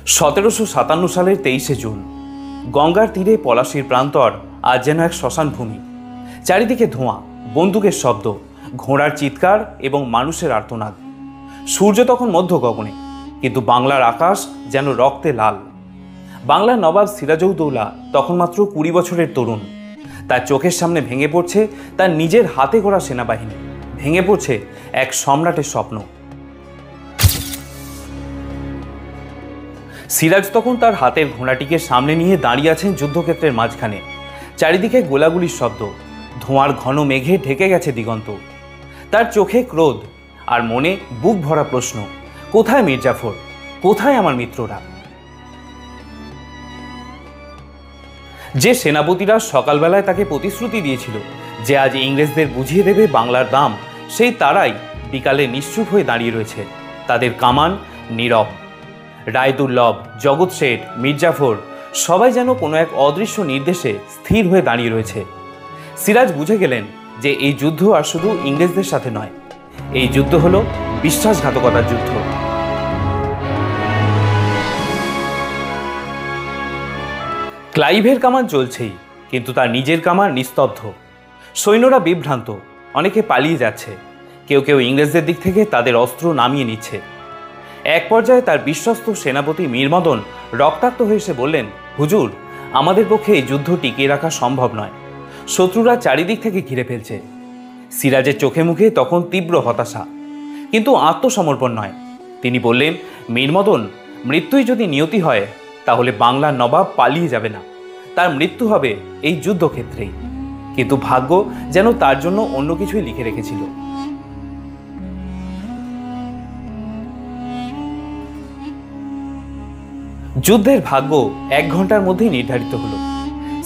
1757 সালের 23শে জুন গঙ্গার তীরে পলাশীর প্রান্তর আজ যেন এক শ্মশান ভূমি। চারিদিকে ধোঁয়া, বন্দুকের শব্দ, ঘোড়ার চিৎকার এবং মানুষের আর্তনাদ। সূর্য তখন মধ্য গগনে, কিন্তু বাংলার আকাশ যেন রক্তে লাল। বাংলার নবাব সিরাজউদ্দৌলা তখন মাত্র 20 বছরের তরুণ। তার চোখের সামনে ভেঙে পড়ছে তার নিজের হাতে গড়া সেনাবাহিনী, ভেঙে পড়ছে এক সম্রাটের স্বপ্ন। সিরাজ তখন তার হাতের ঘোড়াটিকে সামনে নিয়ে দাঁড়িয়ে আছেন যুদ্ধক্ষেত্রের মাঝখানে। চারিদিকে গোলাগুলির শব্দ, ধোঁয়ার ঘন মেঘে ঢেকে গেছে দিগন্ত। তার চোখে ক্রোধ আর মনে বুক ভরা প্রশ্ন, কোথায় মীর জাফর, কোথায় আমার মিত্ররা? যে সেনাপতিরা সকালবেলায় তাকে প্রতিশ্রুতি দিয়েছিল যে আজ ইংরেজদের বুঝিয়ে দেবে বাংলার দাম, সেই তারাই বিকালে নিশ্চুপ হয়ে দাঁড়িয়ে রয়েছে। তাদের কামান নীরব। রায়দুর্লভ, জগৎ শেঠ, মীর জাফর সবাই যেন কোনো এক অদৃশ্য নির্দেশে স্থির হয়ে দাঁড়িয়ে রয়েছে। সিরাজ বুঝে গেলেন যে এই যুদ্ধ আর শুধু ইংরেজদের সাথে নয়, এই যুদ্ধ হলো বিশ্বাসঘাতকতার যুদ্ধ। ক্লাইভের কামান চলছেই, কিন্তু তার নিজের কামান নিস্তব্ধ। সৈন্যরা বিভ্রান্ত, অনেকে পালিয়ে যাচ্ছে, কেউ কেউ ইংরেজদের দিক থেকে তাদের অস্ত্র নামিয়ে নিচ্ছে। এক পর্যায়ে তার বিশ্বস্ত সেনাপতি মীর মদন রক্তাক্ত হয়ে এসে বললেন, হুজুর, আমাদের পক্ষে এই যুদ্ধ টিকিয়ে রাখা সম্ভব নয়, শত্রুরা চারিদিক থেকে ঘিরে ফেলছে। সিরাজের চোখে মুখে তখন তীব্র হতাশা, কিন্তু আত্মসমর্পণ নয়। তিনি বললেন, মীর মদন, মৃত্যুই যদি নিয়তি হয় তাহলে বাংলার নবাব পালিয়ে যাবে না, তার মৃত্যু হবে এই যুদ্ধক্ষেত্রেই। কিন্তু ভাগ্য যেন তার জন্য অন্য কিছুই লিখে রেখেছিল। যুদ্ধের ভাগ্য 1 ঘন্টার মধ্যেই নির্ধারিত হলো।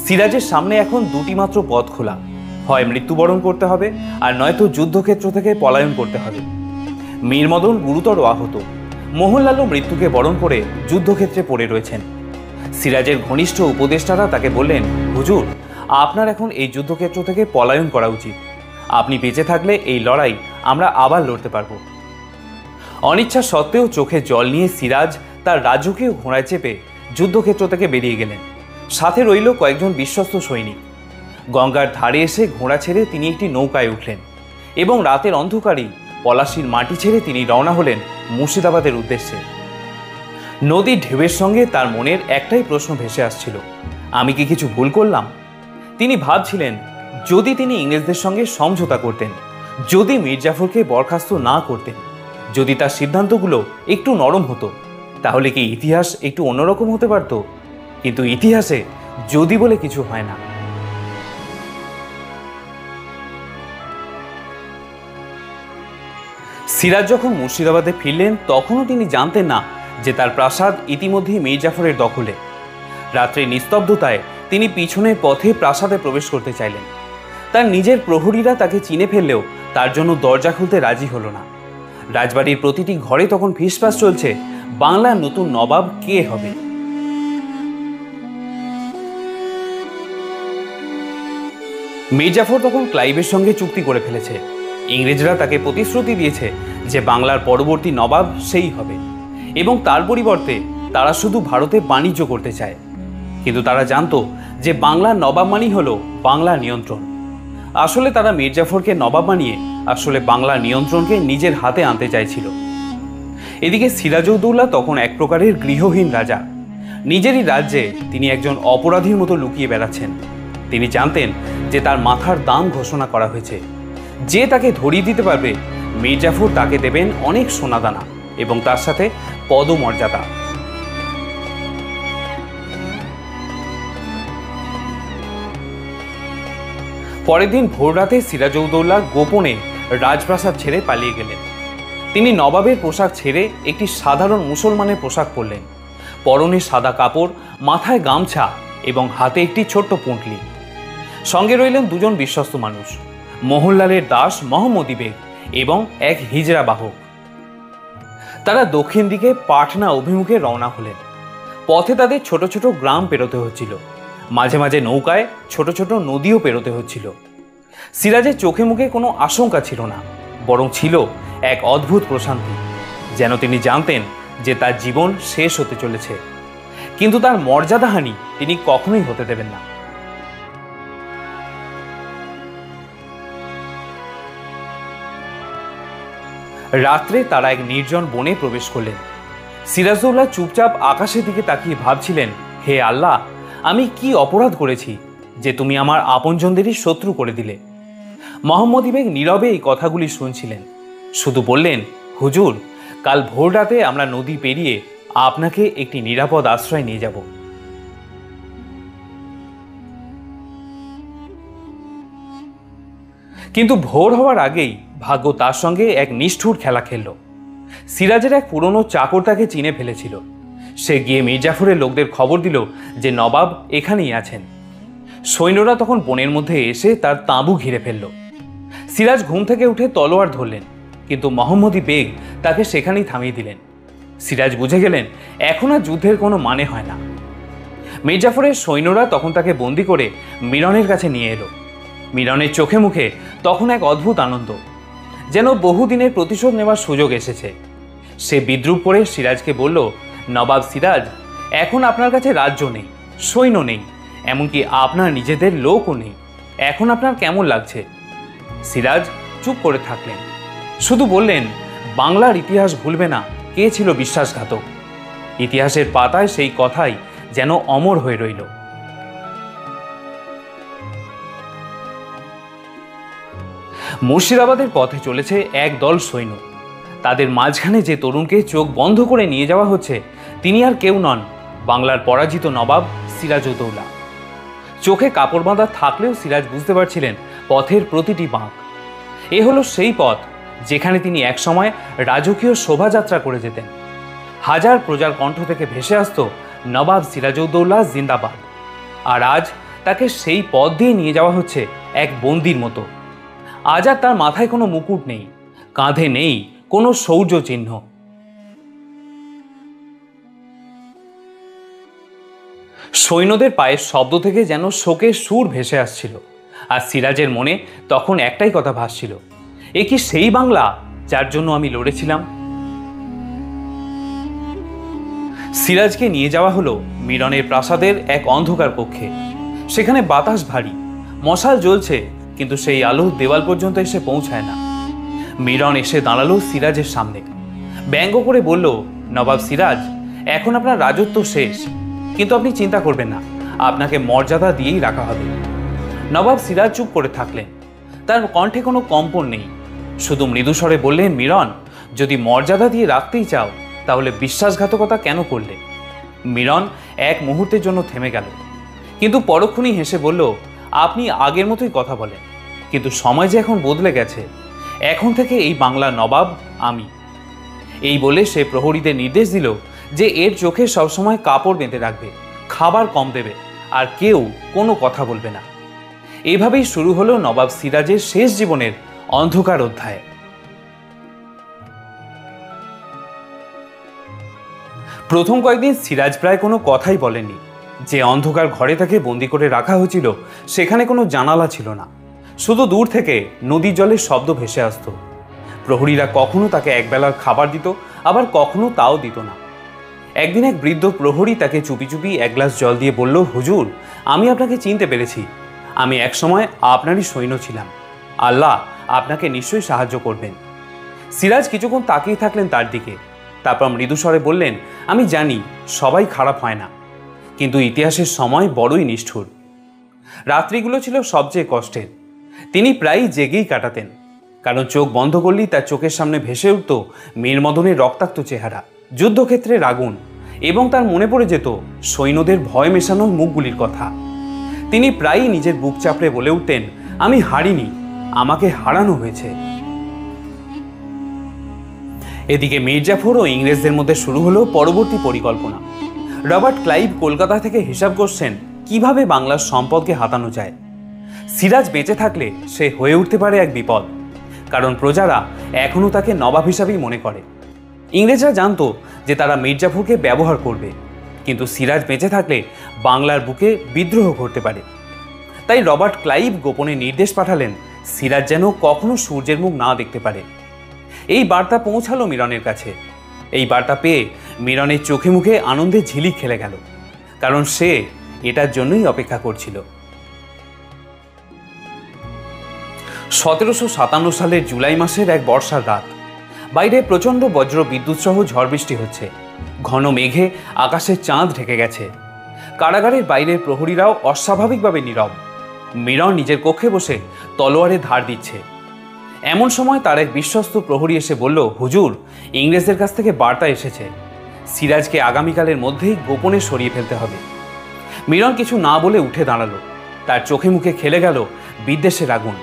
সিরাজের সামনে এখন দুটি মাত্র পথ খোলা, হয় মৃত্যুবরণ করতে হবে আর নয়তো যুদ্ধক্ষেত্র থেকে পলায়ন করতে হবে। মীর মদন গুরুতর আহত, মোহনলালও মৃত্যুকে বরণ করে যুদ্ধক্ষেত্রে পড়ে রয়েছেন। সিরাজের ঘনিষ্ঠ উপদেষ্টারা তাকে বললেন, হুজুর, আপনার এখন এই যুদ্ধক্ষেত্র থেকে পলায়ন করা উচিত। আপনি বেঁচে থাকলে এই লড়াই আমরা আবার লড়তে পারব। অনিচ্ছা সত্ত্বেও চোখে জল নিয়ে সিরাজ তার রাজকীয় ঘোড়ায় চেপে যুদ্ধক্ষেত্র থেকে বেরিয়ে গেলেন। সাথে রইল কয়েকজন বিশ্বস্ত সৈনিক। গঙ্গার ধারে এসে ঘোড়া ছেড়ে তিনি একটি নৌকায় উঠলেন এবং রাতের অন্ধকারেই পলাশীর মাটি ছেড়ে তিনি রওনা হলেন মুর্শিদাবাদের উদ্দেশ্যে। নদীর ঢেউয়ের সঙ্গে তার মনের একটাই প্রশ্ন ভেসে আসছিল, আমি কি কিছু ভুল করলাম? তিনি ভাবছিলেন, যদি তিনি ইংরেজদের সঙ্গে সমঝোতা করতেন, যদি মীর জাফরকে বরখাস্ত না করতেন, যদি তার সিদ্ধান্তগুলো একটু নরম হতো, তাহলে কি ইতিহাস একটু অন্যরকম হতে পারত? কিন্তু ইতিহাসে যদি বলে কিছু হয় না। সিরাজ যখন মুর্শিদাবাদে ফিরলেন তখনও তিনি জানতেন না যে তার প্রাসাদ ইতিমধ্যেই মীর জাফরের দখলে। রাত্রে নিস্তব্ধতায় তিনি পিছনের পথে প্রাসাদে প্রবেশ করতে চাইলেন। তার নিজের প্রহরীরা তাকে চিনে ফেললেও তার জন্য দরজা খুলতে রাজি হলো না। রাজবাড়ির প্রতিটি ঘরে তখন ফিসফাস চলছে, বাংলার নতুন নবাব কে হবে? মীর জাফর তখন ক্লাইভের সঙ্গে চুক্তি করে ফেলেছে। ইংরেজরা তাকে প্রতিশ্রুতি দিয়েছে যে বাংলার পরবর্তী নবাব সেই হবে এবং তার পরিবর্তে তারা শুধু ভারতে বাণিজ্য করতে চায়। কিন্তু তারা জানতো যে বাংলার নবাব মানেই হলো বাংলার নিয়ন্ত্রণ। আসলে তারা মীর জাফরকে নবাব বানিয়ে আসলে বাংলার নিয়ন্ত্রণকে নিজের হাতে আনতে চাইছিল। এদিকে সিরাজউদ্দৌলা তখন এক প্রকারের গৃহহীন রাজা। নিজেরই রাজ্যে তিনি একজন অপরাধীর মতো লুকিয়ে বেড়াচ্ছেন। তিনি জানতেন যে তার মাথার দাম ঘোষণা করা হয়েছে। যে তাকে ধরিয়ে দিতে পারবে, মীর জাফর তাকে দেবেন অনেক সোনাদানা এবং তার সাথে পদমর্যাদা। পরের দিন ভোররাতে সিরাজউদ্দৌলা গোপনে রাজপ্রাসাদ ছেড়ে পালিয়ে গেলেন। তিনি নবাবের পোশাক ছেড়ে একটি সাধারণ মুসলমানের পোশাক পরলেন। পরনে সাদা কাপড়, মাথায় গামছা এবং হাতে একটি ছোট্ট পুঁটলি। সঙ্গে রইলেন দুজন বিশ্বস্ত মানুষ, মোহনলালের দাস মোহাম্মদী বেগ এবং এক হিজড়া বাহক। তারা দক্ষিণ দিকে পাটনা অভিমুখে রওনা হলেন। পথে তাদের ছোট ছোট গ্রাম পেরোতে হচ্ছিল, মাঝে মাঝে নৌকায় ছোট ছোট নদীও পেরোতে হচ্ছিল। সিরাজের চোখে মুখে কোনো আশঙ্কা ছিল না, বরং ছিল এক অদ্ভুত প্রশান্তি। যেন তিনি জানতেন যে তার জীবন শেষ হতে চলেছে, কিন্তু তার মর্যাদাহানি তিনি কখনোই হতে দেবেন না। রাত্রে তারা এক নির্জন বনে প্রবেশ করলেন। সিরাজউদ্দৌলা চুপচাপ আকাশের দিকে তাকিয়ে ভাবছিলেন, হে আল্লাহ, আমি কি অপরাধ করেছি যে তুমি আমার আপনজনদেরই শত্রু করে দিলে। মোহাম্মদী বেগ নীরবে এই কথাগুলি শুনছিলেন, শুধু বললেন, হুজুর, কাল ভোর রাতে আমরা নদী পেরিয়ে আপনাকে একটি নিরাপদ আশ্রয় নিয়ে যাব। কিন্তু ভোর হওয়ার আগেই ভাগ্য তার সঙ্গে এক নিষ্ঠুর খেলা খেলল। সিরাজের এক পুরনো চাকর তাকে চিনে ফেলেছিল। সে গিয়ে মির্জাফরের লোকদের খবর দিল যে নবাব এখানেই আছেন। সৈন্যরা তখন বনের মধ্যে এসে তার তাঁবু ঘিরে ফেলল। সিরাজ ঘুম থেকে উঠে তলোয়ার ধরলেন, কিন্তু মোহাম্মদী বেগ তাকে সেখানেই থামিয়ে দিলেন। সিরাজ বুঝে গেলেন এখন আর যুদ্ধের কোনো মানে হয় না। মির্জাফরের সৈন্যরা তখন তাকে বন্দি করে মিরনের কাছে নিয়ে এলো। মিরনের চোখে মুখে তখন এক অদ্ভুত আনন্দ, যেন বহুদিনের প্রতিশোধ নেওয়ার সুযোগ এসেছে। সে বিদ্রুপ করে সিরাজকে বলল, নবাব সিরাজ, এখন আপনার কাছে রাজ্য নেই, সৈন্য নেই, এমনকি আপনার নিজেদের লোকও নেই। এখন আপনার কেমন লাগছে? সিরাজ চুপ করে থাকলেন, শুধু বললেন, বাংলার ইতিহাস ভুলবে না কে ছিল বিশ্বাসঘাতক। ইতিহাসের পাতায় সেই কথাই যেন অমর হয়ে রইল। মুর্শিদাবাদের পথে চলেছে এক দল সৈন্য। তাদের মাঝখানে যে তরুণকে চোখ বন্ধ করে নিয়ে যাওয়া হচ্ছে, তিনি আর কেউ নন, বাংলার পরাজিত নবাব সিরাজউদ্দৌলা। চোখে কাপড় বাঁধা থাকলেও সিরাজ বুঝতে পারছিলেন পথের প্রতিটি বাঁক। এ হলো সেই পথ যেখানে তিনি একসময় রাজকীয় শোভাযাত্রা করে যেতেন। হাজার প্রজার কণ্ঠ থেকে ভেসে আসত, নবাব সিরাজউদ্দৌলা জিন্দাবাদ। আর আজ তাকে সেই পথ দিয়ে নিয়ে যাওয়া হচ্ছে এক বন্দির মতো। আজ আর তার মাথায় কোনো মুকুট নেই, কাঁধে নেই কোনো শৌর্য চিহ্ন। সৈন্যদের পায়ের শব্দ থেকে যেন শোকের সুর ভেসে আসছিল। আর সিরাজের মনে তখন একটাই কথা ভাসছিল, এ কি সেই বাংলা যার জন্য আমি লড়েছিলাম? সিরাজকে নিয়ে যাওয়া হলো মিরনের প্রাসাদের এক অন্ধকার কক্ষে। সেখানে বাতাস ভারী, মশাল জ্বলছে, কিন্তু সেই আলো দেওয়াল পর্যন্ত এসে পৌঁছায় না। মিরন এসে দাঁড়ালো সিরাজের সামনে, ব্যঙ্গ করে বলল, নবাব সিরাজ, এখন আপনার রাজত্ব শেষ, কিন্তু আপনি চিন্তা করবেন না, আপনাকে মর্যাদা দিয়েই রাখা হবে। নবাব সিরাজ চুপ করে থাকলেন, তার কণ্ঠে কোনো কম্পন নেই, শুধু মৃদুস্বরে বললেন, মিরন, যদি মর্যাদা দিয়ে রাখতেই চাও তাহলে বিশ্বাসঘাতকতা কেন করলে? মিরন এক মুহূর্তের জন্য থেমে গেল, কিন্তু পরক্ষণেই হেসে বলল, আপনি আগের মতোই কথা বলেন, কিন্তু সময় যে এখন বদলে গেছে, এখন থেকে এই বাংলার নবাব আমি। এই বলে সে প্রহরীদের নির্দেশ দিল যে এর চোখে সবসময় কাপড় বেঁধে রাখবে, খাবার কম দেবে, আর কেউ কোনো কথা বলবে না। এভাবেই শুরু হলো নবাব সিরাজের শেষ জীবনের অন্ধকার অধ্যায়। প্রথম কয়েকদিন সিরাজ প্রায় কোনো কথাই বলেনি। যে অন্ধকার ঘরে তাকে বন্দি করে রাখা হয়েছিল সেখানে কোনো জানালা ছিল না, শুধু দূর থেকে নদীর জলের শব্দ ভেসে আসত। প্রহরীরা কখনো তাকে একবেলার খাবার দিত, আবার কখনো তাও দিত না। একদিন এক বৃদ্ধ প্রহরী তাকে চুপি চুপি এক গ্লাস জল দিয়ে বলল, হুজুর, আমি আপনাকে চিনতে পেরেছি, আমি একসময় আপনারই সৈন্য ছিলাম, আল্লাহ আপনাকে নিশ্চয়ই সাহায্য করবেন। সিরাজ কিছুক্ষণ তাকিয়ে থাকলেন তার দিকে, তারপর মৃদুস্বরে বললেন, আমি জানি সবাই খারাপ হয় না, কিন্তু ইতিহাসের সময় বড়ই নিষ্ঠুর। রাত্রিগুলো ছিল সবচেয়ে কষ্টের। তিনি প্রায়ই জেগেই কাটাতেন, কারণ চোখ বন্ধ করলেই তার চোখের সামনে ভেসে উঠত মীর মদনের রক্তাক্ত চেহারা, যুদ্ধক্ষেত্রের আগুন, এবং তার মনে পড়ে যেত সৈন্যদের ভয় মেশানো মুখগুলির কথা। তিনি প্রায়ই নিজের বুক চাপড়ে বলে উঠতেন, আমি হারিনি, আমাকে হারানো হয়েছে। এদিকে মির্জাফর ও ইংরেজদের মধ্যে শুরু হলো পরবর্তী পরিকল্পনা। রবার্ট ক্লাইভ কলকাতা থেকে হিসাব করছেন কিভাবে বাংলার সম্পদকে হাতানো যায়। সিরাজ বেঁচে থাকলে সে হয়ে উঠতে পারে এক বিপদ, কারণ প্রজারা এখনও তাকে নবাব হিসাবেই মনে করে। ইংরেজরা জানতো যে তারা মির্জাফরকে ব্যবহার করবে, কিন্তু সিরাজ বেঁচে থাকলে বাংলার বুকে বিদ্রোহ ঘটতে পারে। তাই রবার্ট ক্লাইভ গোপনে নির্দেশ পাঠালেন সিরাজ যেন কখনো সূর্যের মুখ না দেখতে পারে। এই বার্তা পৌঁছালো মিরনের কাছে। এই বার্তা পেয়ে মিরনের চোখে মুখে আনন্দে ঝিলিক খেলে গেল, কারণ সে এটার জন্যই অপেক্ষা করছিল। 1757 সালের জুলাই মাসের এক বর্ষার রাত। বাইরে প্রচণ্ড বজ্র বিদ্যুৎ সহ ঝড় বৃষ্টি হচ্ছে। ঘন মেঘে আকাশের চাঁদ ঢেকে গেছে। কারাগারের বাইরের প্রহরীরাও অস্বাভাবিকভাবে নীরব। মিরন নিজের কক্ষে বসে তলোয়ারে ধার দিচ্ছে। এমন সময় তার এক বিশ্বস্ত প্রহরী এসে বলল, হুজুর, ইংরেজদের কাছ থেকে বার্তা এসেছে, সিরাজকে আগামীকালের মধ্যেই গোপনে সরিয়ে ফেলতে হবে। মিরন কিছু না বলে উঠে দাঁড়ালো। তার চোখে মুখে খেলে গেল বিদ্বেষের আগুন।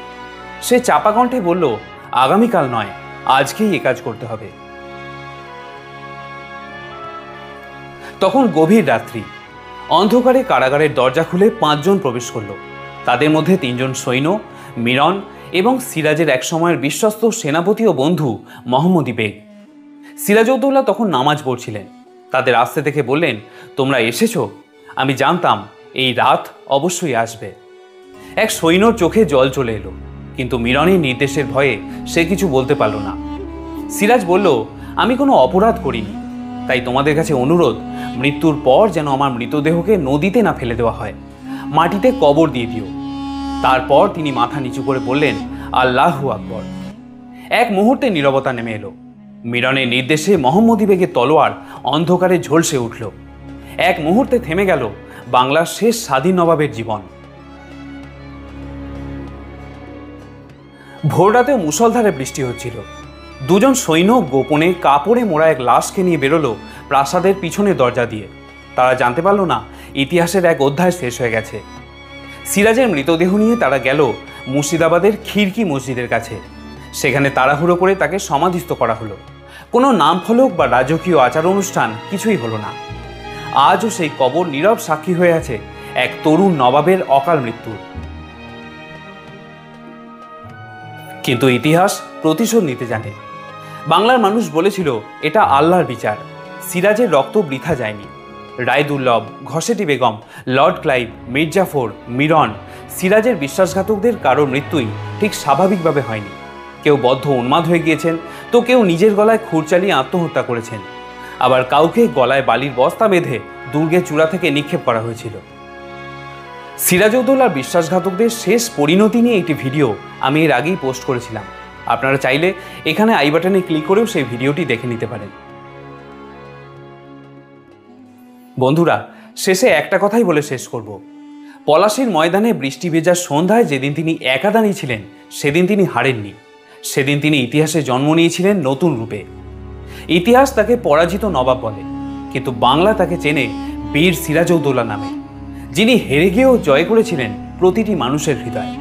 সে চাপা কণ্ঠে বলল, আগামীকাল নয়, আজকেই এ কাজ করতে হবে। তখন গভীর রাত্রি। অন্ধকারে কারাগারের দরজা খুলে 5 জন প্রবেশ করল। তাদের মধ্যে 3 জন সৈন্য, মিরন এবং সিরাজের এক সময়ের বিশ্বস্ত সেনাপতি ও বন্ধু মোহাম্মদী বেগ। সিরাজউদ্দৌলা তখন নামাজ পড়ছিলেন। তাদের আসতে দেখে বললেন, তোমরা এসেছো? আমি জানতাম এই রাত অবশ্যই আসবে। এক সৈন্যর চোখে জল চলে এলো, কিন্তু মিরনের নির্দেশের ভয়ে সে কিছু বলতে পারল না। সিরাজ বলল, আমি কোনো অপরাধ করিনি, তাই তোমাদের কাছে অনুরোধ, মৃত্যুর পর যেন আমার মৃতদেহকে নদীতে না ফেলে দেওয়া হয়, মাটিতে কবর দিয়ে দিও। তারপর তিনি মাথা নিচু করে বললেন, আল্লাহু আকবর। এক মুহূর্তে নীরবতা নেমে এলো। মিরনের নির্দেশে মোহাম্মদী বেগের তলোয়ার অন্ধকারে ঝলসে উঠল। এক মুহূর্তে থেমে গেল বাংলার শেষ স্বাধীন নবাবের জীবন। ভোররাতে মুষলধারে বৃষ্টি হচ্ছিল। 2 জন সৈন্য গোপনে কাপড়ে মোড়া এক লাশকে নিয়ে বেরোলো প্রাসাদের পিছনের দরজা দিয়ে। তারা জানতে পারল না ইতিহাসের এক অধ্যায় শেষ হয়ে গেছে। সিরাজের মৃতদেহ নিয়ে তারা গেল মুর্শিদাবাদের খিড়কি মসজিদের কাছে। সেখানে তাড়াহুড়ো করে তাকে সমাধিস্থ করা হলো। কোনো নাম ফলক বা রাজকীয় আচার অনুষ্ঠান কিছুই হলো না। আজও সেই কবর নীরব সাক্ষী হয়ে আছে এক তরুণ নবাবের অকাল মৃত্যুর। কিন্তু ইতিহাস প্রতিশোধ নিতে জানে। বাংলার মানুষ বলেছিল, এটা আল্লাহর বিচার। সিরাজের রক্ত বৃথা যায়নি। রায়দুর্লভ, ঘসেটি বেগম, লর্ড ক্লাইভ, মির্জাফর, মিরন, সিরাজের বিশ্বাসঘাতকদের কারোর মৃত্যুই ঠিক স্বাভাবিকভাবে হয়নি। কেউ বদ্ধ উন্মাদ হয়ে গিয়েছেন, তো কেউ নিজের গলায় খুর চালিয়ে আত্মহত্যা করেছেন। আবার কাউকে গলায় বালির বস্তা বেঁধে দুর্গের চূড়া থেকে নিক্ষেপ করা হয়েছিল। সিরাজউদ্দৌলার বিশ্বাসঘাতকদের শেষ পরিণতি নিয়ে একটি ভিডিও আমি এর আগেই পোস্ট করেছিলাম। আপনারা চাইলে এখানে আই বাটনে ক্লিক করেও সেই ভিডিওটি দেখে নিতে পারেন। বন্ধুরা, শেষে একটা কথাই বলে শেষ করব। পলাশীর ময়দানে বৃষ্টি ভেজা সন্ধ্যায় যেদিন তিনি একা দাঁড়িয়েছিলেন, সেদিন তিনি হারেননি। সেদিন তিনি ইতিহাসে জন্ম নিয়েছিলেন নতুন রূপে। ইতিহাস তাকে পরাজিত নবাব বলে, কিন্তু বাংলা তাকে চেনে বীর সিরাজউদ্দৌলা নামে, যিনি হেরে গিয়েও জয় করেছিলেন প্রতিটি মানুষের হৃদয়।